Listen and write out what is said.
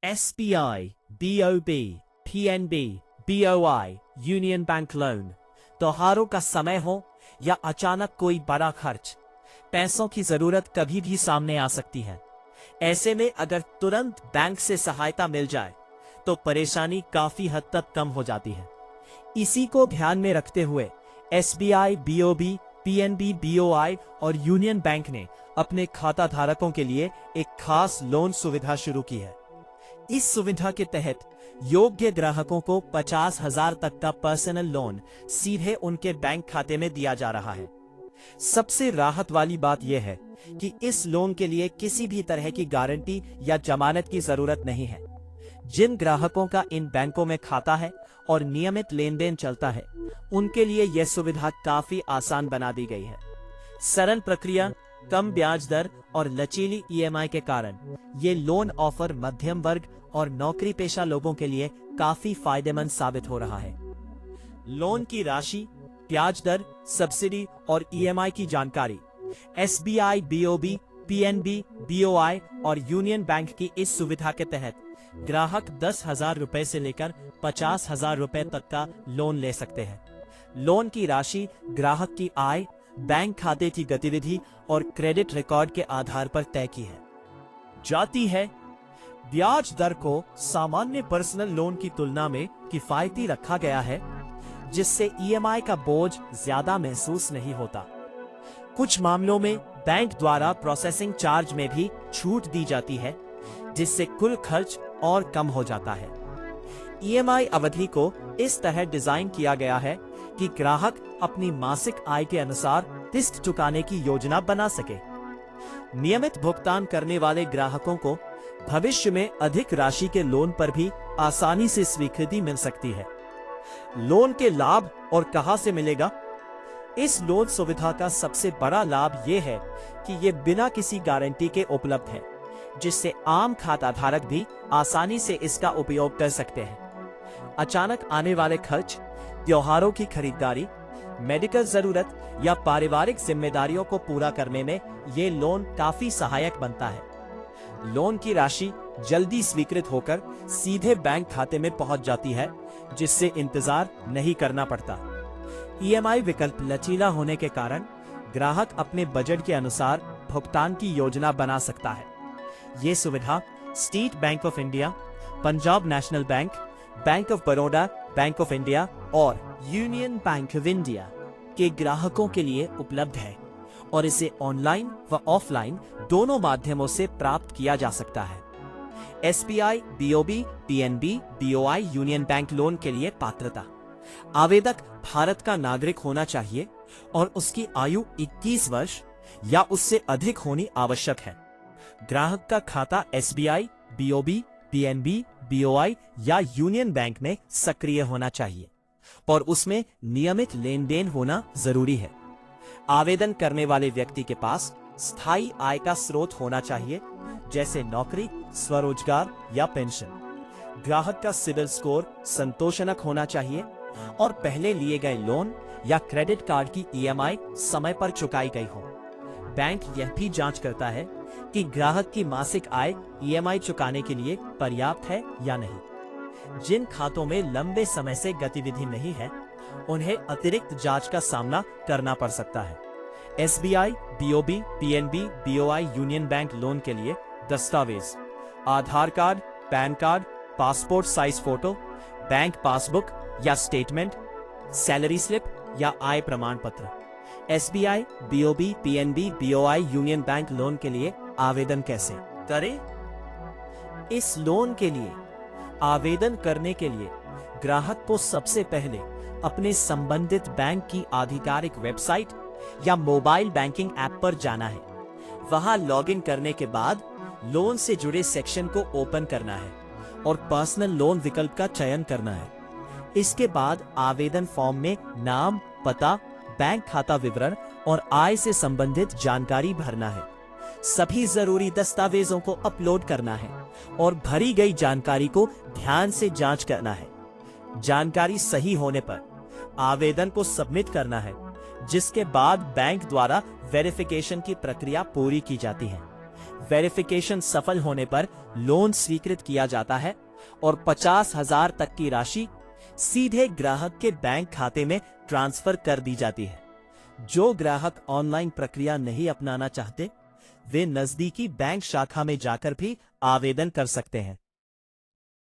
SBI, BOB, PNB, BOI, union bank loan. त्योहारों का समय हो या अचानक कोई बड़ा खर्च, पैसों की जरूरत कभी भी सामने आ सकती है। ऐसे में अगर तुरंत बैंक से सहायता मिल जाए तो परेशानी काफी हद तक कम हो जाती है। इसी को ध्यान में रखते हुए SBI, BOB, PNB, BOI और यूनियन बैंक ने अपने खाता धारकों के लिए एक खास लोन सुविधा शुरू की है। इस सुविधा के तहत योग्य ग्राहकों को 50,000 तक का पर्सनल लोन सीधे उनके बैंक खाते में दिया जा रहा है। सबसे राहत वाली बात यह है कि इस लोन के लिए किसी भी तरह की गारंटी या जमानत की जरूरत नहीं है। जिन ग्राहकों का इन बैंकों में खाता है और नियमित लेन देन चलता है, उनके लिए यह सुविधा काफी आसान बना दी गई है। सरल प्रक्रिया, कम ब्याज दर और लचीली EMI के कारण ये लोन ऑफर मध्यम वर्ग और नौकरी पेशा लोगों के लिए काफी फायदेमंद साबित हो रहा है। लोन की राशि, ब्याज दर, सब्सिडी और EMI की जानकारी SBI, BOB, PNB, BOI और यूनियन बैंक की इस सुविधा के तहत ग्राहक 10,000 रुपए से लेकर 50,000 रुपए तक का लोन ले सकते हैं। लोन की राशि ग्राहक की आय, बैंक खाते की गतिविधि और क्रेडिट रिकॉर्ड के आधार पर तय की है जाती है। ब्याज दर को सामान्य पर्सनल लोन की तुलना में किफायती रखा गया है, जिससे EMI का बोझ ज्यादा महसूस नहीं होता। कुछ मामलों में बैंक द्वारा प्रोसेसिंग चार्ज में भी छूट दी जाती है, जिससे कुल खर्च और कम हो जाता है। EMI अवधि को इस तरह डिजाइन किया गया है कि ग्राहक अपनी मासिक आय के अनुसार किस्त चुकाने की योजना बना सके। नियमित भुगतान करने वाले ग्राहकों को भविष्य में अधिक राशि के लोन पर भी आसानी से स्वीकृति मिल सकती है। लोन के लाभ और कहां से मिलेगा? इस लोन सुविधा का सबसे बड़ा लाभ ये है कि ये बिना किसी गारंटी के उपलब्ध है, जिससे आम खाता धारक भी आसानी से इसका उपयोग कर सकते हैं। अचानक आने वाले खर्च, त्योहारों की खरीदारी, मेडिकल जरूरत या पारिवारिक जिम्मेदारियों को पूरा करने में ये लोन काफी सहायक बनता है। लोन की राशि जल्दी स्वीकृत होकर सीधे बैंक खाते में पहुंच जाती है, जिससे इंतजार नहीं करना पड़ता। EMI विकल्प लचीला होने के कारण ग्राहक अपने बजट के अनुसार भुगतान की योजना बना सकता है। ये सुविधा state bank of India, Punjab national bank, bank of Baroda, bank of India और यूनियन बैंक ऑफ इंडिया के ग्राहकों के लिए उपलब्ध है और इसे ऑनलाइन व ऑफलाइन दोनों माध्यमों से प्राप्त किया जा सकता है। SBI, BOB, PNB, BOI union bank loan के लिए पात्रता: आवेदक भारत का नागरिक होना चाहिए और उसकी आयु 21 वर्ष या उससे अधिक होनी आवश्यक है। ग्राहक का खाता SBI, BOB, PNB, BOI या यूनियन बैंक में सक्रिय होना चाहिए और उसमें नियमित लेन देन होना जरूरी है। आवेदन करने वाले व्यक्ति के पास स्थायी आय का स्रोत होना चाहिए, जैसे नौकरी, स्वरोजगार या पेंशन। ग्राहक का सिविल स्कोर संतोषजनक होना चाहिए और पहले लिए गए लोन या क्रेडिट कार्ड की EMI समय पर चुकाई गई हो। बैंक यह भी जांच करता है कि ग्राहक की मासिक आय EMI चुकाने के लिए पर्याप्त है या नहीं। जिन खातों में लंबे समय से गतिविधि नहीं है, उन्हें अतिरिक्त जांच का सामना करना पड़ सकता है। SBI, BOB, PNB, BOI union bank loan के लिए दस्तावेज: Aadhaar card, PAN card, passport size photo, bank passbook या स्टेटमेंट, सैलरी स्लिप या आय प्रमाण पत्र। SBI, BOB, PNB, BOI union bank loan के लिए आवेदन कैसे करें? इस लोन के लिए आवेदन करने के लिए ग्राहक को सबसे पहले अपने संबंधित बैंक की आधिकारिक वेबसाइट या मोबाइल बैंकिंग ऐप पर जाना है। वहां लॉगिन करने के बाद लोन से जुड़े सेक्शन को ओपन करना है और पर्सनल लोन विकल्प का चयन करना है। इसके बाद आवेदन फॉर्म में नाम, पता, बैंक खाता विवरण और आय से संबंधित जानकारी भरना है। सभी जरूरी दस्तावेजों को अपलोड करना है और भरी गई जानकारी को ध्यान से जांच करना है। जानकारी सही होने पर आवेदन को सबमिट करना है, जिसके बाद बैंक द्वारा वेरिफिकेशन की प्रक्रिया पूरी की जाती है। वेरिफिकेशन सफल होने पर लोन स्वीकृत किया जाता है और 50,000 तक की राशि सीधे ग्राहक के बैंक खाते में ट्रांसफर कर दी जाती है। जो ग्राहक ऑनलाइन प्रक्रिया नहीं अपनाना चाहते, वे नजदीकी बैंक शाखा में जाकर भी आवेदन कर सकते हैं।